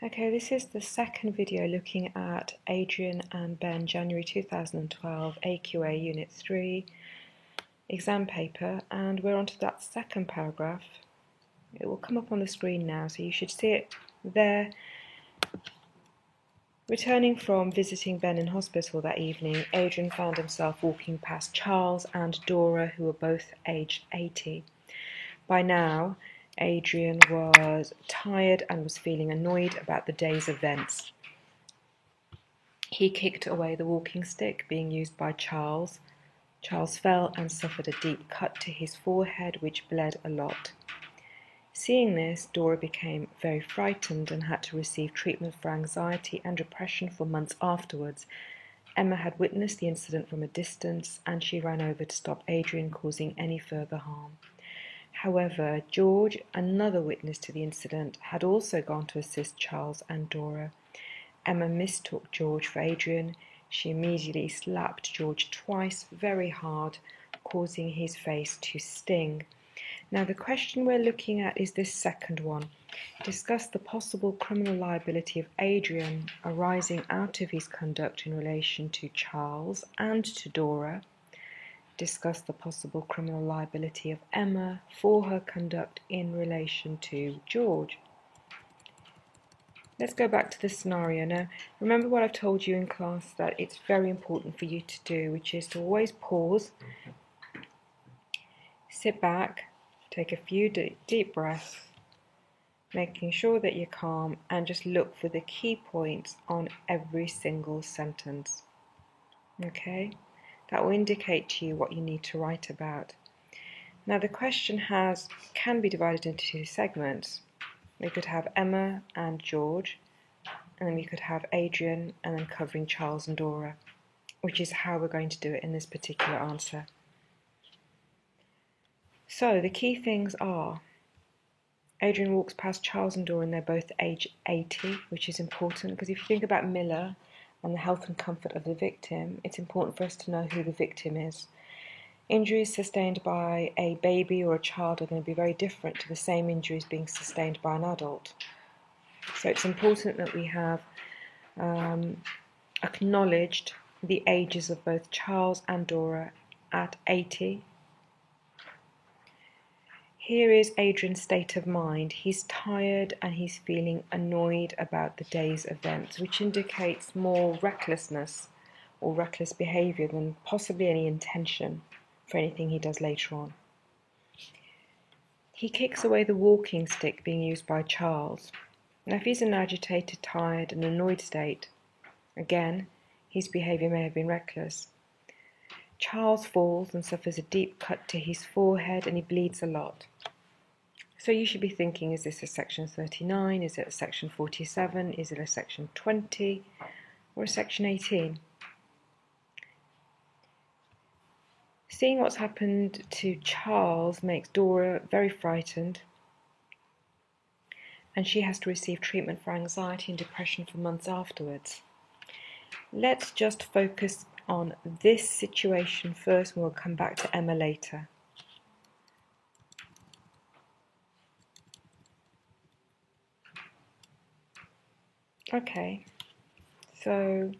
Okay, this is the second video looking at Adrian and Ben, January 2012, AQA Unit 3 exam paper, and we're on to that second paragraph. It will come up on the screen now, so you should see it there. Returning from visiting Ben in hospital that evening, Adrian found himself walking past Charles and Dora, who were both aged 80. By now, Adrian was tired and was feeling annoyed about the day's events. He kicked away the walking stick being used by Charles. Charles fell and suffered a deep cut to his forehead, which bled a lot. Seeing this, Dora became very frightened and had to receive treatment for anxiety and depression for months afterwards. Emma had witnessed the incident from a distance, and she ran over to stop Adrian causing any further harm. However, George, another witness to the incident, had also gone to assist Charles and Dora. Emma mistook George for Adrian. She immediately slapped George twice very hard, causing his face to sting. Now the question we're looking at is this second one. Discuss the possible criminal liability of Adrian arising out of his conduct in relation to Charles and to Dora. Discuss the possible criminal liability of Emma for her conduct in relation to George. Let's go back to the scenario now. Remember what I've told you in class, that it's very important for you to do, which is to always pause, sit back, take a few deep breaths, making sure that you're calm, and just look for the key points on every single sentence. Okay? That will indicate to you what you need to write about. Now the question can be divided into two segments. We could have Emma and George, and then we could have Adrian and then covering Charles and Dora, which is how we're going to do it in this particular answer. So the key things are Adrian walks past Charles and Dora and they're both age 80, which is important because if you think about Miller and the health and comfort of the victim, it's important for us to know who the victim is. Injuries sustained by a baby or a child are going to be very different to the same injuries being sustained by an adult. So it's important that we have acknowledged the ages of both Charles and Dora at 80. Here is Adrian's state of mind. He's tired and he's feeling annoyed about the day's events, which indicates more recklessness or reckless behaviour than possibly any intention for anything he does later on. He kicks away the walking stick being used by Charles. Now if he's in an agitated, tired and annoyed state, again, his behaviour may have been reckless. Charles falls and suffers a deep cut to his forehead and he bleeds a lot. So you should be thinking, is this a section 39, is it a section 47, is it a section 20 or a section 18? Seeing what's happened to Charles makes Dora very frightened, and she has to receive treatment for anxiety and depression for months afterwards. Let's just focus on this situation first and we'll come back to Emma later. Okay, so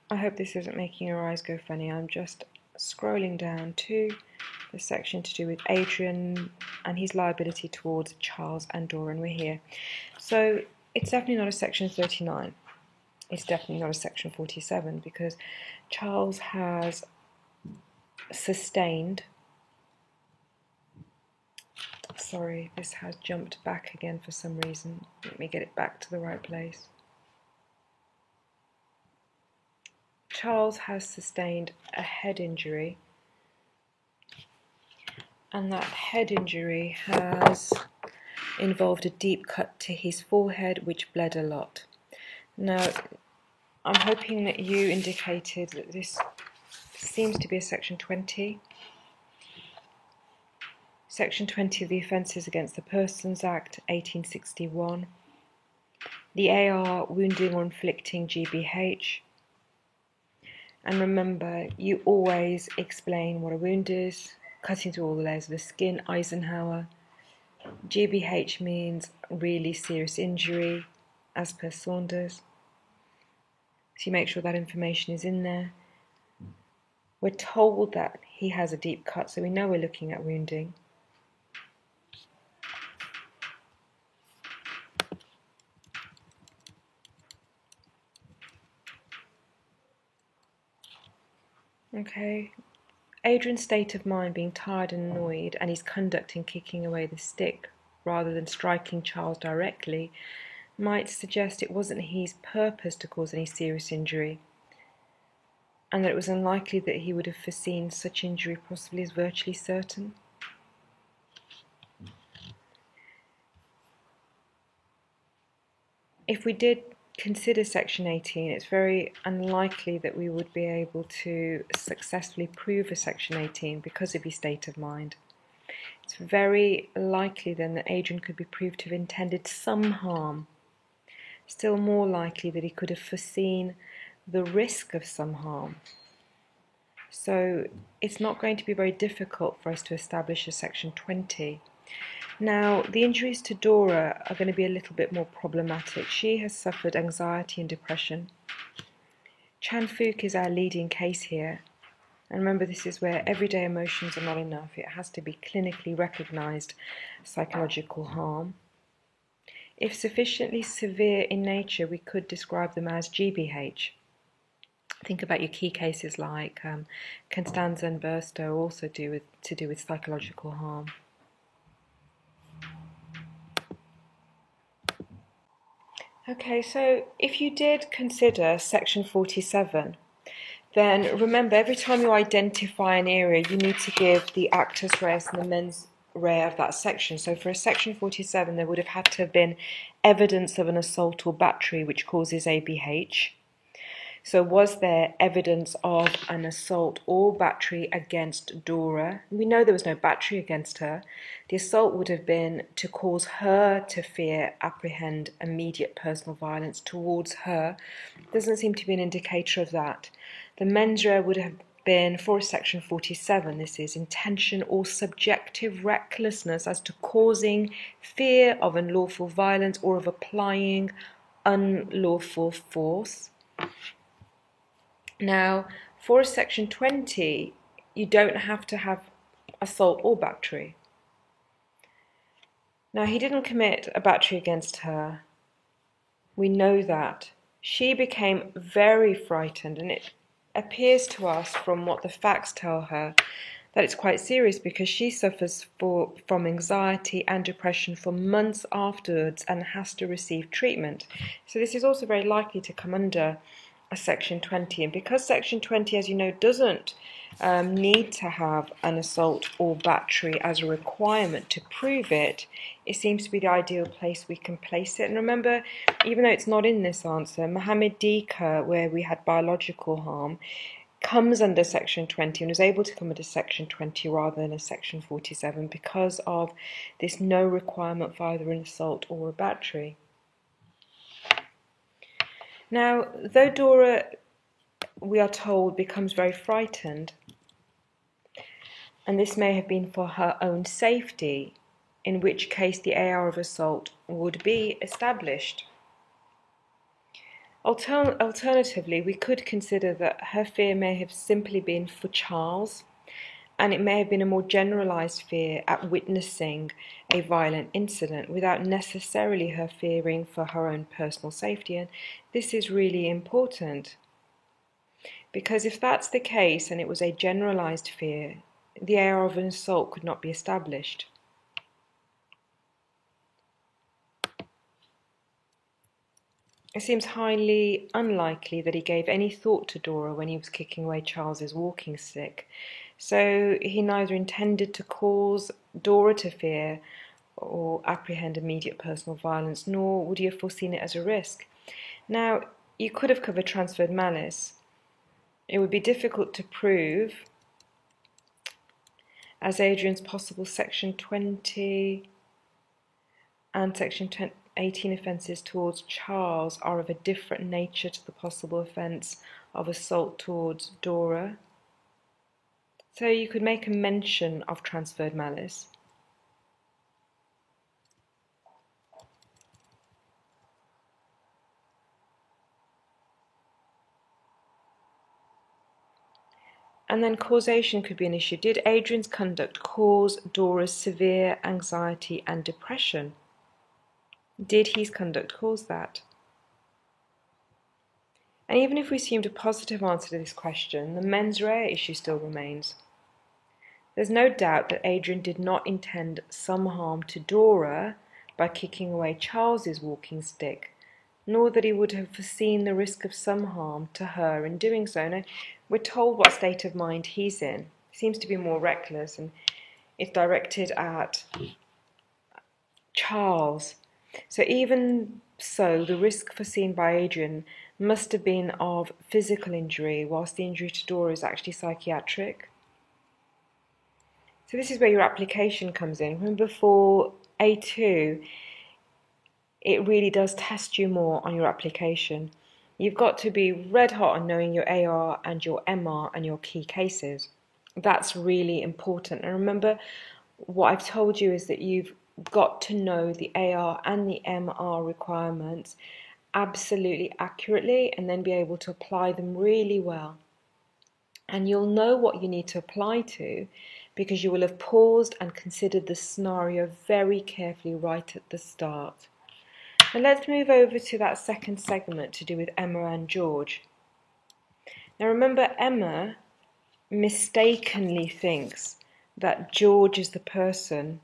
I hope this isn't making your eyes go funny. I'm just scrolling down to the section to do with Adrian and his liability towards Charles and Dora, and we're here. So it's definitely not a section 39. It's definitely not a section 47 because Charles has sustained... Sorry, this has jumped back again for some reason. Let me get it back to the right place. Charles has sustained a head injury, and that head injury has involved a deep cut to his forehead which bled a lot. Now, I'm hoping that you indicated that this seems to be a section 20. Section 20 of the Offences Against the Persons Act 1861. The AR wounding or inflicting GBH. And remember, you always explain what a wound is, cutting through all the layers of the skin, Eisenhower. GBH means really serious injury, as per Saunders. So you make sure that information is in there. We're told that he has a deep cut, so we know we're looking at wounding. Okay. Adrian's state of mind being tired and annoyed, and his conduct in kicking away the stick rather than striking Charles directly, might suggest it wasn't his purpose to cause any serious injury, and that it was unlikely that he would have foreseen such injury possibly as virtually certain. If we did consider Section 18, it's very unlikely that we would be able to successfully prove a Section 18 because of his state of mind. It's very likely then that Adrian could be proved to have intended some harm. Still more likely that he could have foreseen the risk of some harm. So it's not going to be very difficult for us to establish a Section 20. Now, the injuries to Dora are going to be a little bit more problematic. She has suffered anxiety and depression. Chan Fook is our leading case here. And remember, this is where everyday emotions are not enough. It has to be clinically recognised psychological harm. If sufficiently severe in nature, we could describe them as GBH. Think about your key cases like Constanza and Burstow, also to do with psychological harm. Okay, so if you did consider Section 47, then remember every time you identify an area, you need to give the actus reus and the mens rea of that section. So for a Section 47, there would have had to have been evidence of an assault or battery which causes ABH. So was there evidence of an assault or battery against Dora? We know there was no battery against her. The assault would have been to cause her to fear, apprehend immediate personal violence towards her. Doesn't seem to be an indicator of that. The mens rea would have been, for Section 47, this is intention or subjective recklessness as to causing fear of unlawful violence or of applying unlawful force. Now, for a Section 20, you don't have to have assault or battery. Now, he didn't commit a battery against her. We know that. She became very frightened, and it appears to us from what the facts tell her that it's quite serious because she suffers from anxiety and depression for months afterwards and has to receive treatment. So this is also very likely to come under a Section 20, and because Section 20, as you know, doesn't need to have an assault or battery as a requirement to prove it, it seems to be the ideal place we can place it. And remember, even though it's not in this answer, Mohammed Dika, where we had biological harm, comes under Section 20 and was able to come under Section 20 rather than a Section 47 because of this no requirement for either an assault or a battery. Now, though Dora, we are told, becomes very frightened, and this may have been for her own safety, in which case the AR of assault would be established. Alternatively, we could consider that her fear may have simply been for Charles, and it may have been a more generalised fear at witnessing a violent incident without necessarily her fearing for her own personal safety. And this is really important, because if that's the case and it was a generalised fear, the AR of an assault could not be established. It seems highly unlikely that he gave any thought to Dora when he was kicking away Charles's walking stick. So he neither intended to cause Dora to fear or apprehend immediate personal violence, nor would he have foreseen it as a risk. Now, you could have covered transferred malice. It would be difficult to prove, as Adrian's possible Section 20 and Section 18 offences towards Charles are of a different nature to the possible offence of assault towards Dora. So you could make a mention of transferred malice. And then causation could be an issue. Did Adrian's conduct cause Dora's severe anxiety and depression? Did his conduct cause that? And even if we assumed a positive answer to this question, the mens rea issue still remains. There's no doubt that Adrian did not intend some harm to Dora by kicking away Charles's walking stick, nor that he would have foreseen the risk of some harm to her in doing so. Now, we're told what state of mind he's in. He seems to be more reckless, and it's directed at Charles. So even so, the risk foreseen by Adrian must have been of physical injury, whilst the injury to Dora is actually psychiatric. So this is where your application comes in. Remember, for A2, it really does test you more on your application. You've got to be red hot on knowing your AR and your MR and your key cases. That's really important. And remember, what I've told you is that you've got to know the AR and the MR requirements absolutely accurately and then be able to apply them really well. And you'll know what you need to apply to because you will have paused and considered the scenario very carefully right at the start. Now let's move over to that second segment to do with Emma and George. Now remember, Emma mistakenly thinks that George is the person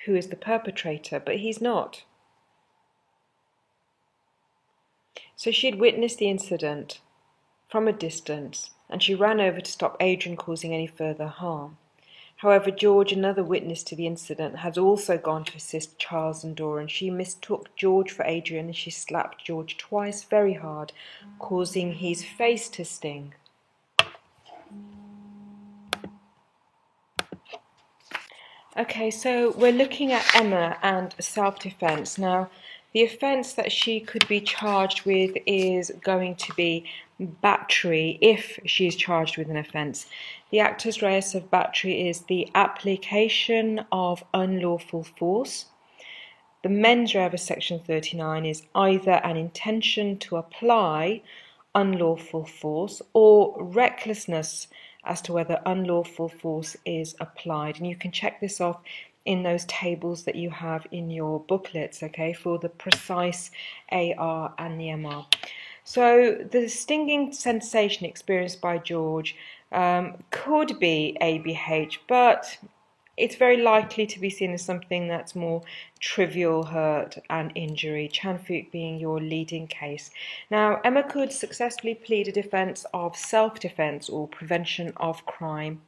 who is the perpetrator, but he's not. So she'd witnessed the incident from a distance and she ran over to stop Adrian causing any further harm. However, George, another witness to the incident, had also gone to assist Charles and Dora, and she mistook George for Adrian and she slapped George twice very hard, causing his face to sting. Okay, so we're looking at Emma and self-defense. Now, the offence that she could be charged with is going to be battery if she is charged with an offence. The actus reus of battery is the application of unlawful force. The mens rea of section 39 is either an intention to apply unlawful force or recklessness as to whether unlawful force is applied. And you can check this off in those tables that you have in your booklets, okay, for the precise AR and the MR. So the stinging sensation experienced by George could be ABH, but it's very likely to be seen as something that's more trivial hurt and injury, Chanfuke being your leading case. Now, Emma could successfully plead a defence of self-defence or prevention of crime.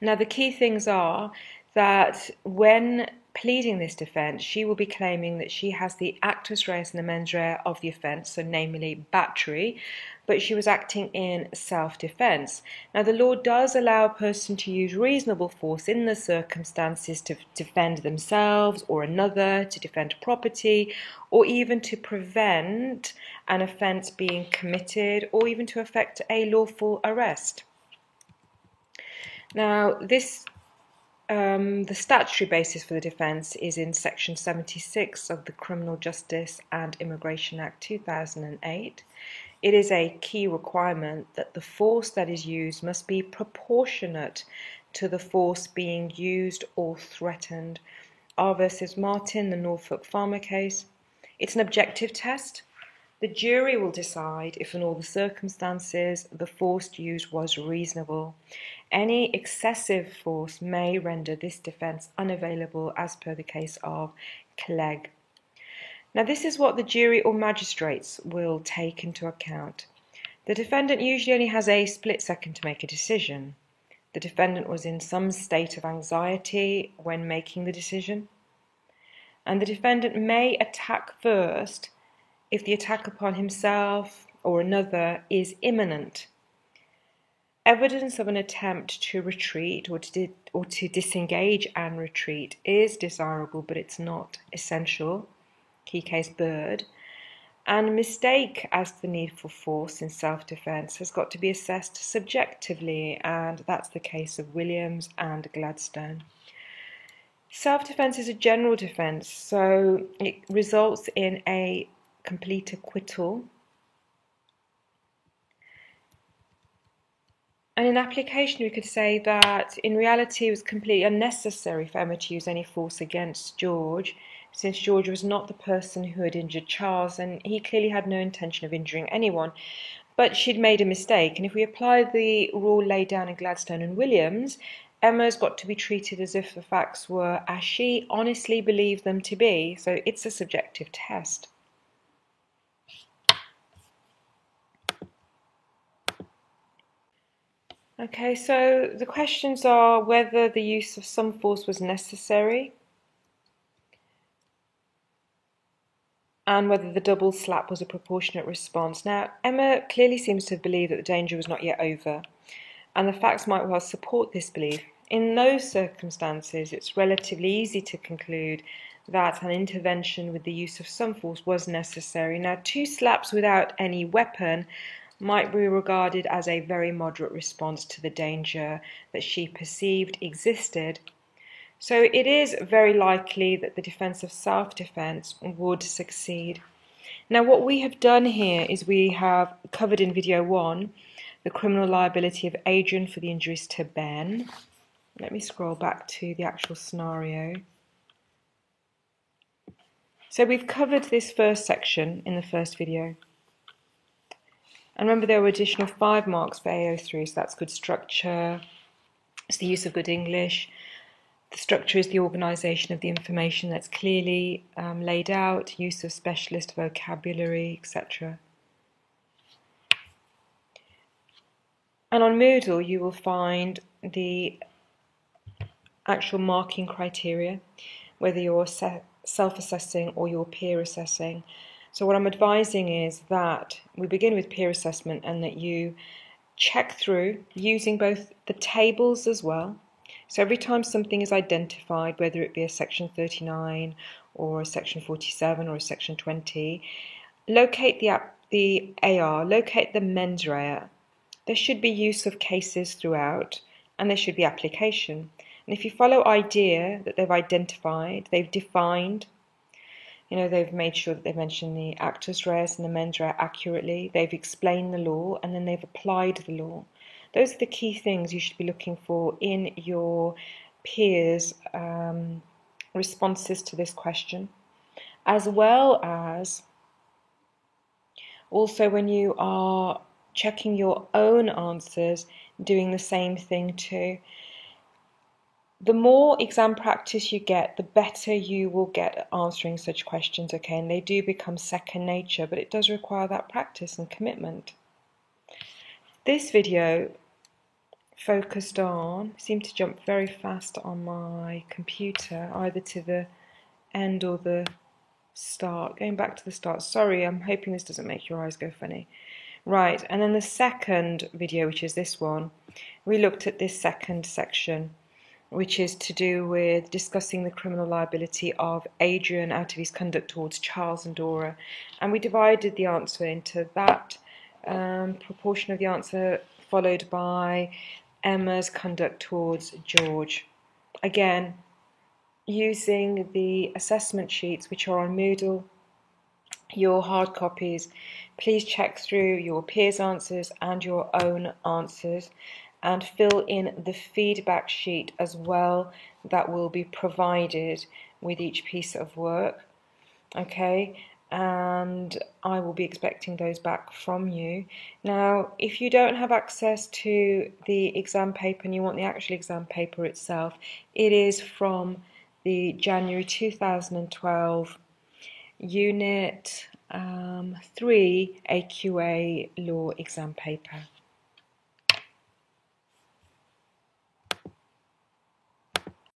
Now, the key things are that when pleading this defence, she will be claiming that she has the actus reus and the mens rea of the offence, so namely battery, but she was acting in self-defence. Now, the law does allow a person to use reasonable force in the circumstances to defend themselves or another, to defend property, or even to prevent an offence being committed, or even to effect a lawful arrest. Now, the statutory basis for the defence is in Section 76 of the Criminal Justice and Immigration Act 2008. It is a key requirement that the force that is used must be proportionate to the force being used or threatened. R versus Martin, the Norfolk Farmer case. It's an objective test. The jury will decide if in all the circumstances the force used was reasonable. Any excessive force may render this defence unavailable as per the case of Clegg. Now, this is what the jury or magistrates will take into account. The defendant usually only has a split second to make a decision. The defendant was in some state of anxiety when making the decision. And the defendant may attack first if the attack upon himself or another is imminent. Evidence of an attempt to retreat or to disengage and retreat is desirable, but it's not essential. Key case Bird. And mistake as to the need for force in self-defence has got to be assessed subjectively, and that's the case of Williams and Gladstone. Self-defence is a general defence, so it results in a complete acquittal. And in application, we could say that in reality it was completely unnecessary for Emma to use any force against George, since George was not the person who had injured Charles, and he clearly had no intention of injuring anyone. But she'd made a mistake, and if we apply the rule laid down in Gladstone and Williams, Emma's got to be treated as if the facts were as she honestly believed them to be, so it's a subjective test. Okay, so the questions are whether the use of some force was necessary and whether the double slap was a proportionate response. Now, Emma clearly seems to believe that the danger was not yet over, and the facts might well support this belief. In those circumstances, it's relatively easy to conclude that an intervention with the use of some force was necessary. Now, 2 slaps without any weapon might be regarded as a very moderate response to the danger that she perceived existed. So it is very likely that the defence of self-defence would succeed. Now, what we have done here is we have covered in video 1 the criminal liability of Adrian for the injuries to Ben. Let me scroll back to the actual scenario. So we've covered this first section in the first video. And remember, there were additional 5 marks for AO3, so that's good structure, it's the use of good English. The structure is the organisation of the information that's clearly laid out, use of specialist vocabulary, etc. And on Moodle, you will find the actual marking criteria, whether you're self-assessing or you're peer assessing. So what I'm advising is that we begin with peer assessment and that you check through using both the tables as well. So every time something is identified, whether it be a section 39 or a section 47 or a section 20, locate the AR, locate the mens rea. There should be use of cases throughout, and there should be application. And if you follow idea that they've identified, they've defined, they've made sure that they've mentioned the actus reus and the mens rea accurately, they've explained the law, and then they've applied the law. Those are the key things you should be looking for in your peers' responses to this question, as well as also when you are checking your own answers, doing the same thing too. The more exam practice you get, the better you will get at answering such questions, okay? And they do become second nature, but it does require that practice and commitment. This video focused on, seemed to jump very fast on my computer, either to the end or the start. Going back to the start, sorry, I'm hoping this doesn't make your eyes go funny. Right, and then the second video, which is this one, we looked at this second section, which is to do with discussing the criminal liability of Adrian out of his conduct towards Charles and Dora. And we divided the answer into that proportion of the answer followed by Emma's conduct towards George. Again, using the assessment sheets which are on Moodle, your hard copies, please check through your peers' answers and your own answers and fill in the feedback sheet as well that will be provided with each piece of work. Okay, and I will be expecting those back from you. Now, if you don't have access to the exam paper and you want the actual exam paper itself, it is from the January 2012 Unit 3 AQA Law exam paper.